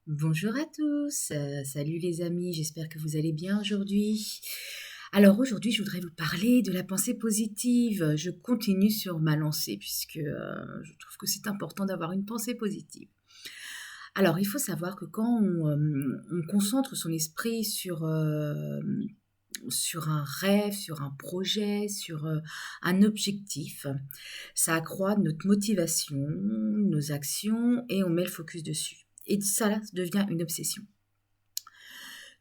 Bonjour à tous, salut les amis, j'espère que vous allez bien aujourd'hui. Alors aujourd'hui, je voudrais vous parler de la pensée positive. Je continue sur ma lancée puisque je trouve que c'est important d'avoir une pensée positive. Alors il faut savoir que quand on concentre son esprit sur un rêve, sur un projet, sur un objectif, ça accroît notre motivation, nos actions et on met le focus dessus. Et ça là, devient une obsession.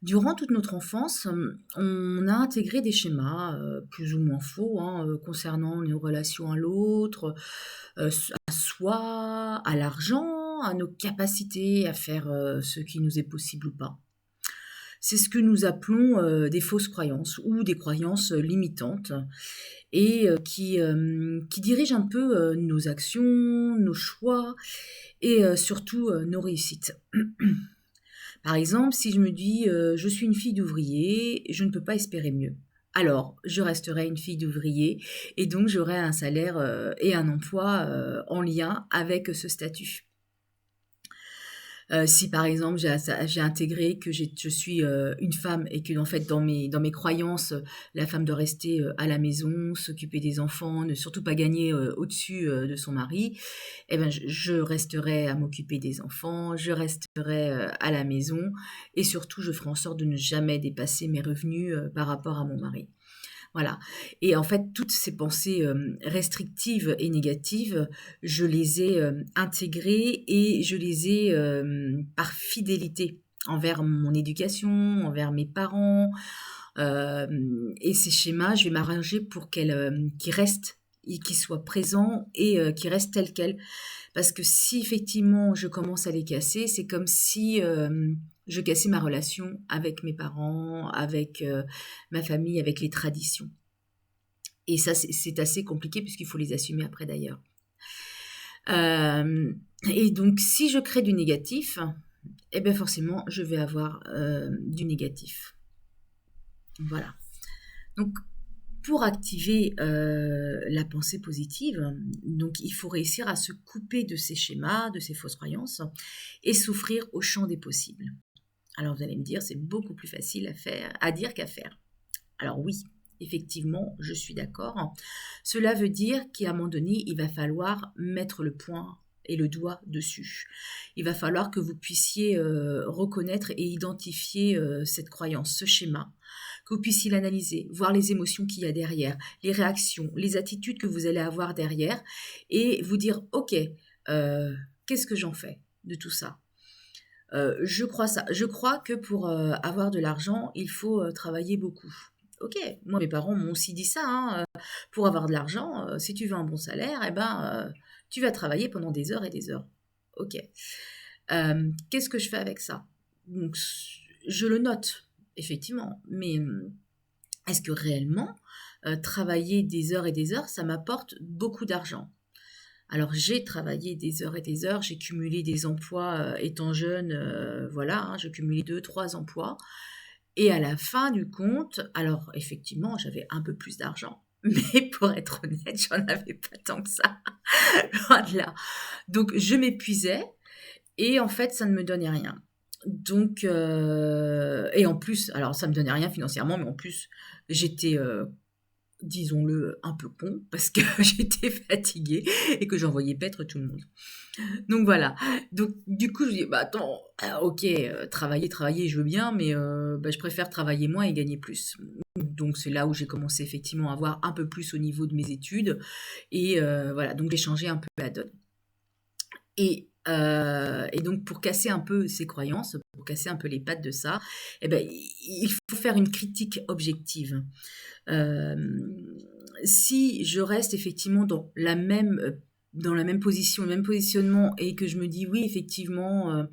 Durant toute notre enfance, on a intégré des schémas, plus ou moins faux, hein, concernant nos relations à l'autre, à soi, à l'argent, à nos capacités à faire, ce qui nous est possible ou pas. C'est ce que nous appelons, des fausses croyances ou des croyances, limitantes et qui dirigent un peu, nos actions, nos choix et surtout, nos réussites. Par exemple, si je me dis, «Je suis une fille d'ouvrier, je ne peux pas espérer mieux». Alors, je resterai une fille d'ouvrier et donc j'aurai un salaire, et un emploi, en lien avec ce statut. Si par exemple j'ai intégré que je suis, une femme et que en fait dans mes croyances, la femme doit rester, à la maison, s'occuper des enfants, ne surtout pas gagner, au-dessus, de son mari, et ben je resterai à m'occuper des enfants, je resterai, à la maison et surtout je ferai en sorte de ne jamais dépasser mes revenus, par rapport à mon mari. Voilà, et en fait, toutes ces pensées, restrictives et négatives, je les ai, intégrées et je les ai, par fidélité envers mon éducation, envers mes parents, et ces schémas, je vais m'arranger pour qu'ils restent et qu'ils soient présents et qu'ils restent tels quels. Parce que si effectivement je commence à les casser, c'est comme si, je cassais ma relation avec mes parents, avec, ma famille, avec les traditions. Et ça, c'est assez compliqué puisqu'il faut les assumer après d'ailleurs. Et donc si je crée du négatif, et beh, forcément je vais avoir, du négatif. Voilà. Donc pour activer, la pensée positive, donc il faut réussir à se couper de ces schémas, de ces fausses croyances et s'ouvrir au champ des possibles. Alors vous allez me dire: «C'est beaucoup plus facile à dire qu'à faire». Alors oui, effectivement, je suis d'accord. Cela veut dire qu'à un moment donné, il va falloir mettre le point et le doigt dessus. Il va falloir que vous puissiez, reconnaître et identifier, cette croyance, ce schéma, que vous puissiez l'analyser, voir les émotions qu'il y a derrière, les réactions, les attitudes que vous allez avoir derrière et vous dire: «OK, qu'est-ce que j'en fais de tout ça?» Je crois ça. Je crois que pour, avoir de l'argent, il faut, travailler beaucoup. OK, moi mes parents m'ont aussi dit ça, hein, pour avoir de l'argent, si tu veux un bon salaire et ben, tu vas travailler pendant des heures et des heures. OK. Qu'est-ce que je fais avec ça? Donc je le note, effectivement, mais, est-ce que réellement, travailler des heures et des heures, ça m'apporte beaucoup d'argent? Alors j'ai travaillé des heures et des heures, j'ai cumulé des emplois, étant jeune, voilà, hein, j'ai cumulé 2, 3 emplois et à la fin du compte, alors effectivement, j'avais un peu plus d'argent, mais pour être honnête, j'en avais pas tant que ça, loin de là. Donc je m'épuisais et en fait, ça ne me donnait rien. Donc et en plus, alors ça me donnait rien financièrement, mais en plus, j'étais, disons-le, un peu con parce que j'étais fatiguée et que j'en voyais paître tout le monde. Donc voilà. Donc du coup, je dis: «Bah, attends, OK, travailler, je veux bien, mais bah, je préfère travailler moins et gagner plus». Donc c'est là où j'ai commencé effectivement à avoir un peu plus au niveau de mes études et voilà, donc j'ai changé un peu la donne. Et donc pour casser un peu ces croyances, pour casser un peu les pattes de ça, et ben il faut faire une critique objective. Hem, Si je reste effectivement dans la même position, le même positionnement et que je me dis: «Oui, effectivement,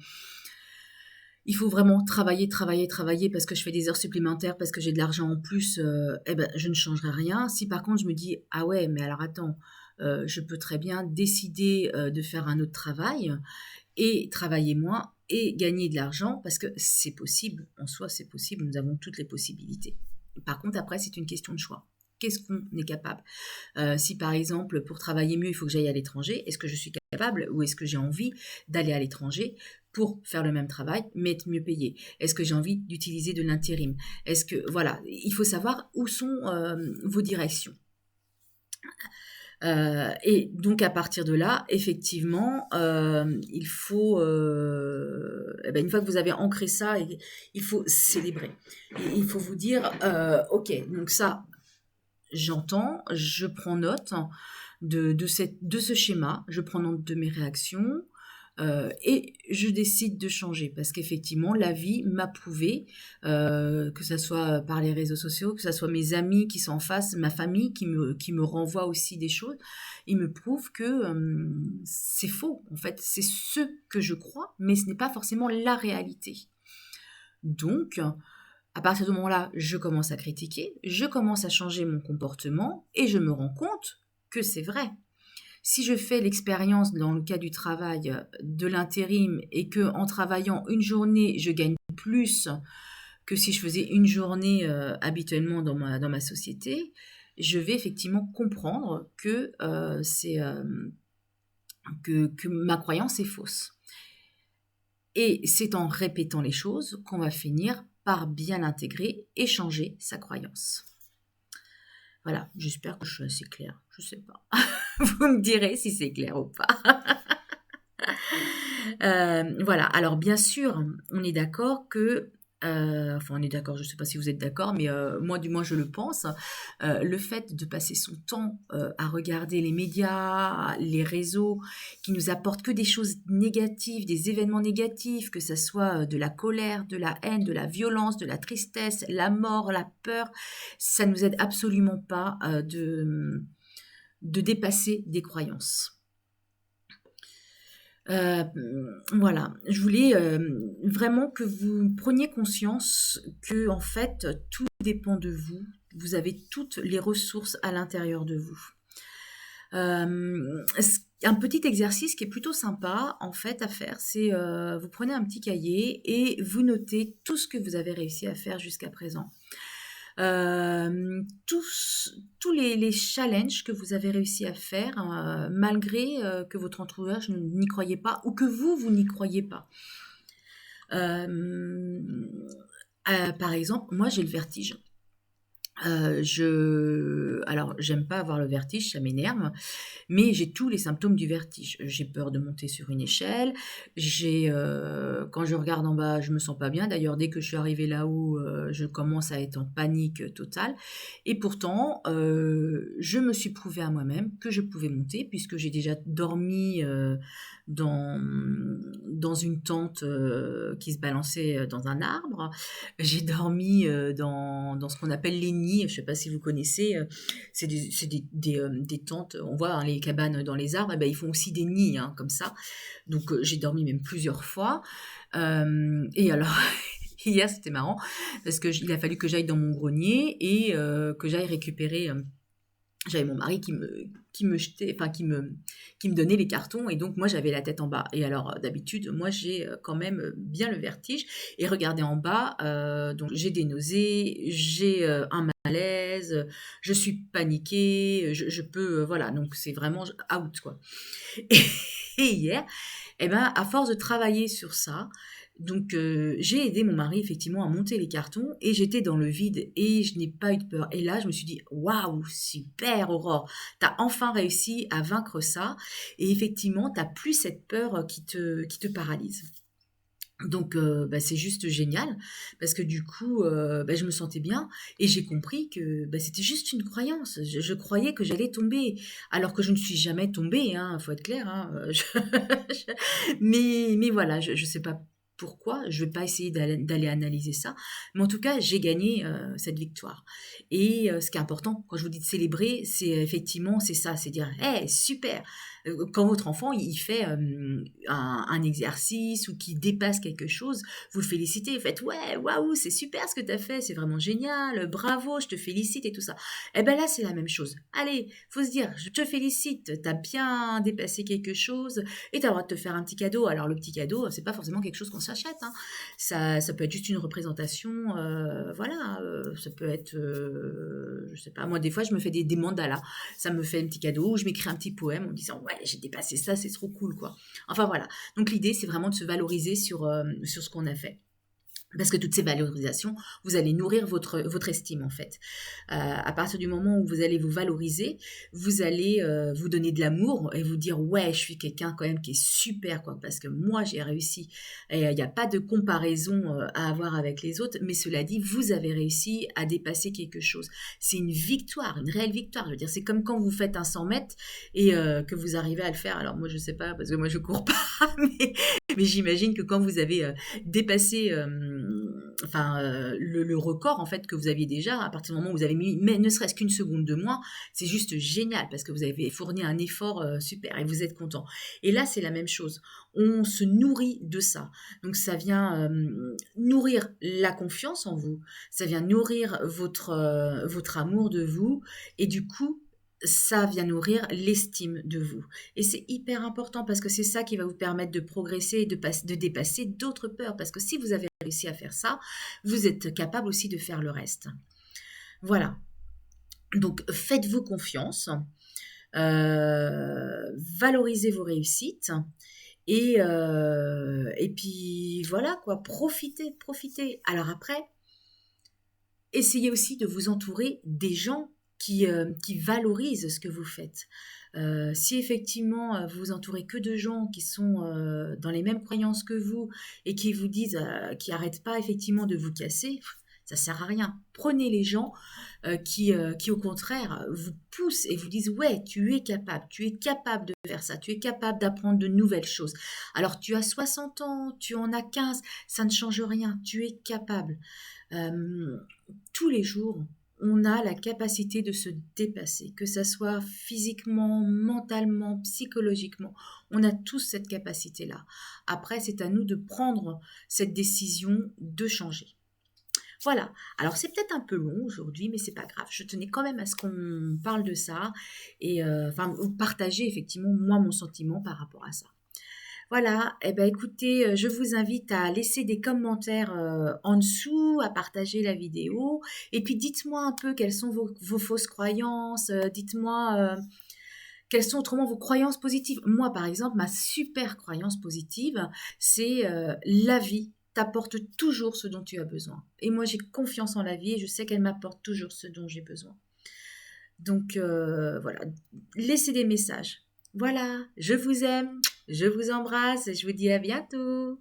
il faut vraiment travailler, travailler, travailler parce que je fais des heures supplémentaires, parce que j'ai de l'argent en plus», et ben, je ne changerai rien. Si par contre je me dis: «Ah ouais, mais alors attends, je peux très bien décider, de faire un autre travail et travailler moins et gagner de l'argent», parce que c'est possible, en soi, c'est possible, nous avons toutes les possibilités. Par contre après, c'est une question de choix. qu'est-ce qu'on est capable. Si par exemple, pour travailler mieux, il faut que j'aille à l'étranger, est-ce que je suis capable ou est-ce que j'ai envie d'aller à l'étranger pour faire le même travail, mais être mieux payé? Est-ce que j'ai envie d'utiliser de l'intérim? Est-ce que, voilà, il faut savoir où sont vos directions. Et donc à partir de là, effectivement, il faut, une fois que vous avez ancré ça, il faut célébrer. Il faut vous dire, ok, donc ça, j'entends, je prends note de ce schéma, je prends note de mes réactions, et je décide de changer parce qu'effectivement, la vie m'a prouvé, que ça soit par les réseaux sociaux, que ça soit mes amis qui sont en face, ma famille qui me renvoie aussi des choses, ils me prouvent que c'est faux. En fait, c'est ce que je crois, mais ce n'est pas forcément la réalité. Donc, à partir de ce moment-là, je commence à critiquer, je commence à changer mon comportement et je me rends compte que c'est vrai. Si je fais l'expérience dans le cas du travail de l'intérim et que en travaillant une journée, je gagne plus que si je faisais une journée habituellement dans ma société, je vais effectivement comprendre que, que ma croyance est fausse. Et c'est en répétant les choses qu'on va finir par bien l'intégrer et changer sa croyance. Voilà, j'espère que je suis assez claire, je sais pas. Vous me direz si c'est clair ou pas. Voilà, alors bien sûr, on est d'accord que, on est d'accord, je ne sais pas si vous êtes d'accord, mais moi du moins je le pense, le fait de passer son temps à regarder les médias, les réseaux, qui nous apportent que des choses négatives, des événements négatifs, que ça soit de la colère, de la haine, de la violence, de la tristesse, la mort, la peur, ça nous aide absolument pas de dépasser des croyances. Voilà, je voulais vraiment que vous preniez conscience que en fait tout dépend de vous. Vous avez toutes les ressources à l'intérieur de vous. Un petit exercice qui est plutôt sympa en fait à faire, c'est vous prenez un petit cahier et vous notez tout ce que vous avez réussi à faire jusqu'à présent. Tous les challenges que vous avez réussi à faire, malgré que votre entourage n'y croyait pas ou que vous n'y croyez pas. Par exemple, moi j'ai le vertige. Alors, j'aime pas avoir le vertige, ça m'énerve, mais j'ai tous les symptômes du vertige. J'ai peur de monter sur une échelle, quand je regarde en bas, je me sens pas bien. D'ailleurs, dès que je suis arrivée là-haut, je commence à être en panique totale. Et pourtant, je me suis prouvé à moi-même que je pouvais monter, puisque j'ai déjà dormi dans une tente qui se balançait dans un arbre. J'ai dormi dans ce qu'on appelle les nids. Je ne sais pas si vous connaissez. C'est des tentes. On voit hein, les cabanes dans les arbres. Ils font aussi des nids hein, comme ça. Donc j'ai dormi même plusieurs fois. Et alors hier c'était marrant parce que il a fallu que j'aille dans mon grenier et que j'aille récupérer. J'avais mon mari qui me jetait, enfin qui me donnait les cartons et donc moi j'avais la tête en bas. Et alors d'habitude moi j'ai quand même bien le vertige et regardez en bas, donc j'ai des nausées, j'ai un malaise, je suis paniquée, je peux voilà donc c'est vraiment out quoi. Et hier, à force de travailler sur ça, donc j'ai aidé mon mari effectivement à monter les cartons et j'étais dans le vide et je n'ai pas eu de peur. Et là, je me suis dit, waouh, super Aurore, t'as enfin réussi à vaincre ça et effectivement, t'as plus cette peur qui te paralyse. Donc c'est juste génial parce que du coup, je me sentais bien et j'ai compris que c'était juste une croyance. Je croyais que j'allais tomber alors que je ne suis jamais tombée, hein, faut être clair, hein, mais voilà, je sais pas pourquoi, je vais pas essayer d'aller analyser ça, mais en tout cas, j'ai gagné cette victoire. Et ce qui est important, quand je vous dis de célébrer, c'est effectivement, c'est ça, c'est dire, hey, super, Quand votre enfant, il fait un exercice ou qu'il dépasse quelque chose, vous le félicitez, vous faites ouais, waouh, c'est super ce que tu as fait, c'est vraiment génial, bravo, je te félicite et tout ça. Et ben là, c'est la même chose. Allez, faut se dire, je te félicite, tu as bien dépassé quelque chose et tu as le droit de te faire un petit cadeau. Alors, le petit cadeau, c'est pas forcément quelque chose qu'on s'achète, hein. Ça peut être juste une représentation, voilà, ça peut être, je sais pas, moi, des fois, je me fais des mandalas. Ça me fait un petit cadeau, ou je m'écris un petit poème en disant ouais, j'ai dépassé ça, c'est trop cool quoi. Enfin voilà. Donc l'idée c'est vraiment de se valoriser sur ce qu'on a fait. Parce que toutes ces valorisations, vous allez nourrir votre estime en fait. À partir du moment où vous allez vous valoriser, vous allez vous donner de l'amour et vous dire ouais, je suis quelqu'un quand même qui est super quoi, parce que moi j'ai réussi. Et il n'y a pas de comparaison à avoir avec les autres, mais cela dit, vous avez réussi à dépasser quelque chose. C'est une victoire, une réelle victoire. Je veux dire, c'est comme quand vous faites un 100 mètres et que vous arrivez à le faire. Alors moi je sais pas parce que moi je cours pas, mais j'imagine que quand vous avez dépassé le record en fait que vous aviez déjà, à partir du moment où vous avez mis mais ne serait-ce qu'une seconde de moins, c'est juste génial parce que vous avez fourni un effort super et vous êtes content. Et là, c'est la même chose. On se nourrit de ça. Donc ça vient nourrir la confiance en vous, ça vient nourrir votre amour de vous et du coup, ça vient nourrir l'estime de vous. Et c'est hyper important parce que c'est ça qui va vous permettre de progresser et de dépasser d'autres peurs. Parce que si vous avez réussi à faire ça, vous êtes capable aussi de faire le reste. Voilà. Donc faites-vous confiance, valorisez vos réussites et puis voilà quoi, profitez. Alors après, essayez aussi de vous entourer des gens qui valorisent ce que vous faites. Si effectivement vous vous entourez que de gens qui sont dans les mêmes croyances que vous et qui vous disent, qui n'arrêtent pas effectivement de vous casser, ça sert à rien. Prenez les gens qui au contraire vous poussent et vous disent ouais, tu es capable de faire ça, tu es capable d'apprendre de nouvelles choses. Alors tu as 60 ans, tu en as 15, ça ne change rien, tu es capable. Euh, Tous les jours, on a la capacité de se dépasser, que ça soit physiquement, mentalement, psychologiquement. On a tous cette capacité-là. Après, c'est à nous de prendre cette décision de changer. Voilà. Alors, c'est peut-être un peu long aujourd'hui, mais c'est pas grave. Je tenais quand même à ce qu'on parle de ça et partager effectivement moi mon sentiment par rapport à ça. Voilà, eh ben écoutez, je vous invite à laisser des commentaires en dessous, à partager la vidéo, et puis dites-moi un peu quelles sont vos fausses croyances, dites-moi quelles sont autrement vos croyances positives. Moi, par exemple, ma super croyance positive, c'est la vie t'apporte toujours ce dont tu as besoin. Et moi, j'ai confiance en la vie et je sais qu'elle m'apporte toujours ce dont j'ai besoin. Donc voilà, laissez des messages. Voilà, je vous aime, je vous embrasse et je vous dis à bientôt.